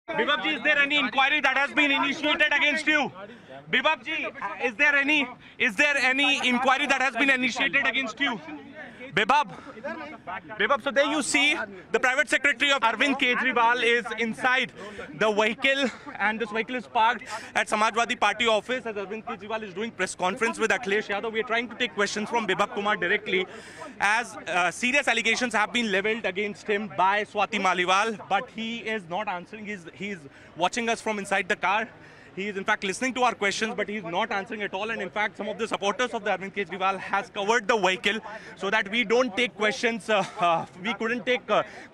Bibab ji, is there any inquiry that has been initiated against you? Bibab ji, is there any inquiry that has been initiated against you? Bibab, so there you see the private secretary of Arvind Kejriwal is inside the vehicle, and this vehicle is parked at Samajwadi Party office as Arvind Kejriwal is doing press conference with Akhilesh Yadav. We are trying to take questions from Bibab Kumar directly, as serious allegations have been leveled against him by Swati Maliwal, but he is not answering. He's watching us from inside the car. He is in fact listening to our questions, but he is not answering at all. And in fact, some of the supporters of the Arvind Kejriwal has covered the vehicle so that we don't take questions. We couldn't take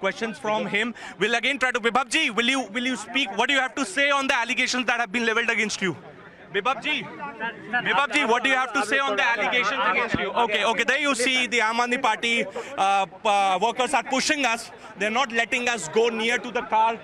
questions from him. We'll again try to. Bibab ji, will you speak? What do you have to say on the allegations that have been leveled against you? Bibab ji, what do you have to say on the allegations against you? Okay. There you see the Aam Aadmi Party workers are pushing us. They're not letting us go near to the car.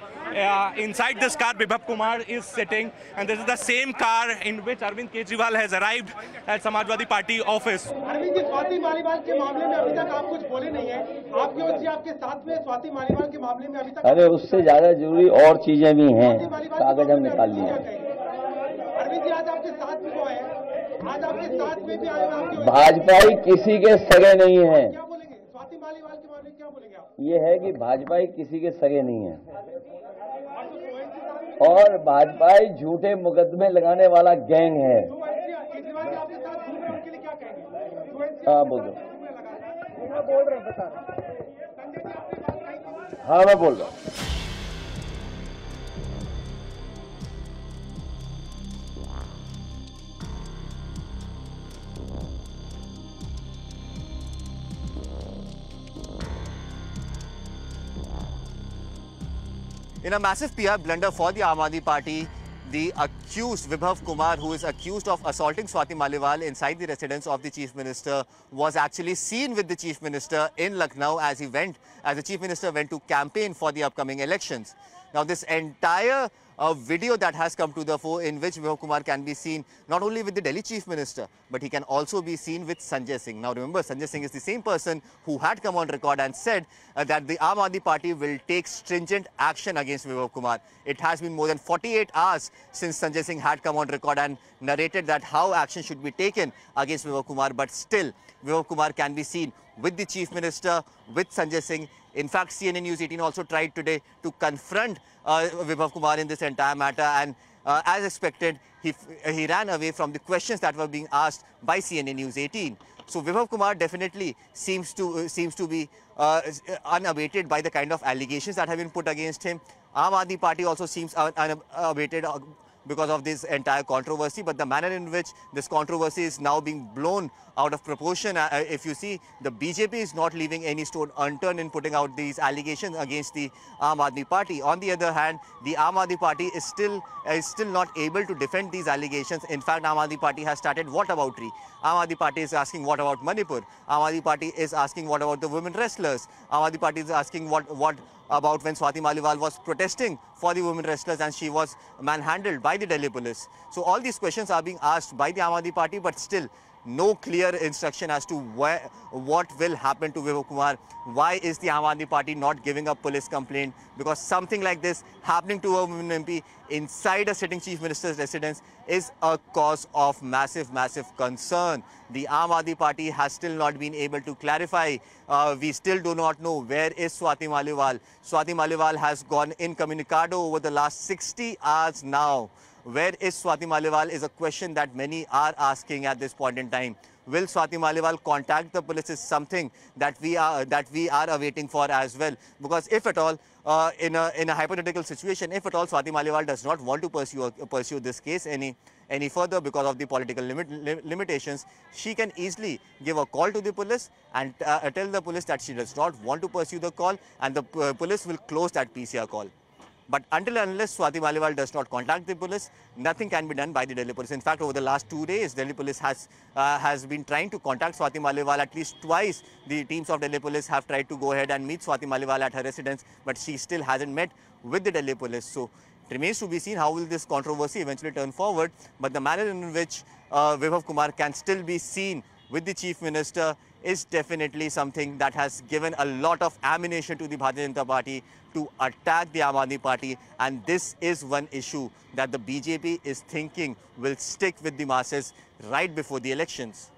Inside this car, Bibab Kumar is sitting, and this is the same car in which Arvind Kejriwal has arrived at Samajwadi Party office. Arvind ji, Swati Maliwal के मामले में अभी तक आप कुछ बोले नहीं हैं। आपकी ओर से आपके साथ में स्वाति मालीवाल के मामले में अभी तक अरे उससे ज्यादा जरूरी और चीजें भी हैं, कागज हम निकाल लिए। अरविंद जी, आज आपके साथ में वो है, आज आपके साथ में भी आए हैं। भाजपाई किसी के सगे नहीं है। क्या बोलेंगे स्वाति मालीवाल के मामले में, क्या बोलेंगे आप? ये है कि भाजपाई किसी के सगे नहीं है, और भाजपाई झूठे मुकदमे लगाने वाला गैंग है। हाँ बोल दो। हाँ मैं बोल रहा हूँ। In a massive PR blunder for the Aam Aadmi Party, the accused Vibhav Kumar, who is accused of assaulting Swati Maliwal inside the residence of the Chief Minister, was actually seen with the Chief Minister in Lucknow as the Chief Minister went to campaign for the upcoming elections. Now, this entire video that has come to the fore, in which Vibhav Kumar can be seen not only with the Delhi Chief Minister, but he can also be seen with Sanjay Singh. Now remember, Sanjay Singh is the same person who had come on record and said that the Aam Aadmi Party will take stringent action against Vibhav Kumar. It has been more than 48 hours since Sanjay Singh had come on record and narrated that how action should be taken against Vibhav Kumar, but still Vibhav Kumar can be seen with the Chief Minister, with Sanjay Singh. In fact, CNN News 18 also tried today to confront Vibhav Kumar in this entire matter, and as expected, he ran away from the questions that were being asked by CNN News 18. So Vibhav Kumar definitely seems to be unabated by the kind of allegations that have been put against him. Aam Aadmi Party also seems unabated because of this entire controversy, but the manner in which this controversy is now being blown out of proportion, if you see, the BJP is not leaving any stone unturned in putting out these allegations against the Aam Aadmi Party. On the other hand, the Aam Aadmi Party is still not able to defend these allegations. In fact, Aam Aadmi Party has started whataboutery. Aam Aadmi Party is asking what about Manipur? Aam Aadmi Party is asking what about the women wrestlers? Aam Aadmi Party is asking what about when Swati Maliwal was protesting for the women wrestlers and she was manhandled by the Delhi police. So all these questions are being asked by the Aam Aadmi Party, but still no clear instruction as to what will happen to Vibhav Kumar. Why is the Aam Aadmi Party not giving up police complaint? Because something like this happening to a women MP inside a sitting Chief Minister's residence is a cause of massive concern. The Aam Aadmi Party has still not been able to clarify. We still do not know where is Swati Maliwal. Swati Maliwal has gone incommunicado over the last 60 hours now. Where is Swati Maliwal is a question that many are asking at this point in time. Will Swati Maliwal contact the police is something that we are awaiting for as well. Because if at all, in a hypothetical situation, if at all Swati Maliwal does not want to pursue this case any further because of the political limitations, she can easily give a call to the police and tell the police that she does not want to pursue the call, and the police will close that PCR call. But until and unless Swati Maliwal does not contact the police, nothing can be done by the Delhi police. In fact, over the last 2 days, Delhi police has been trying to contact Swati Maliwal. At least twice, the teams of Delhi police have tried to go ahead and meet Swati Maliwal at her residence, but she still hasn't met with the Delhi police. So it remains to be seen how will this controversy eventually turn forward. But the manner in which Vibhav Kumar can still be seen with the Chief Minister is definitely something that has given a lot of ammunition to the Bharatiya Janata Party to attack the Aam Aadmi Party, and this is one issue that the BJP is thinking will stick with the masses right before the elections.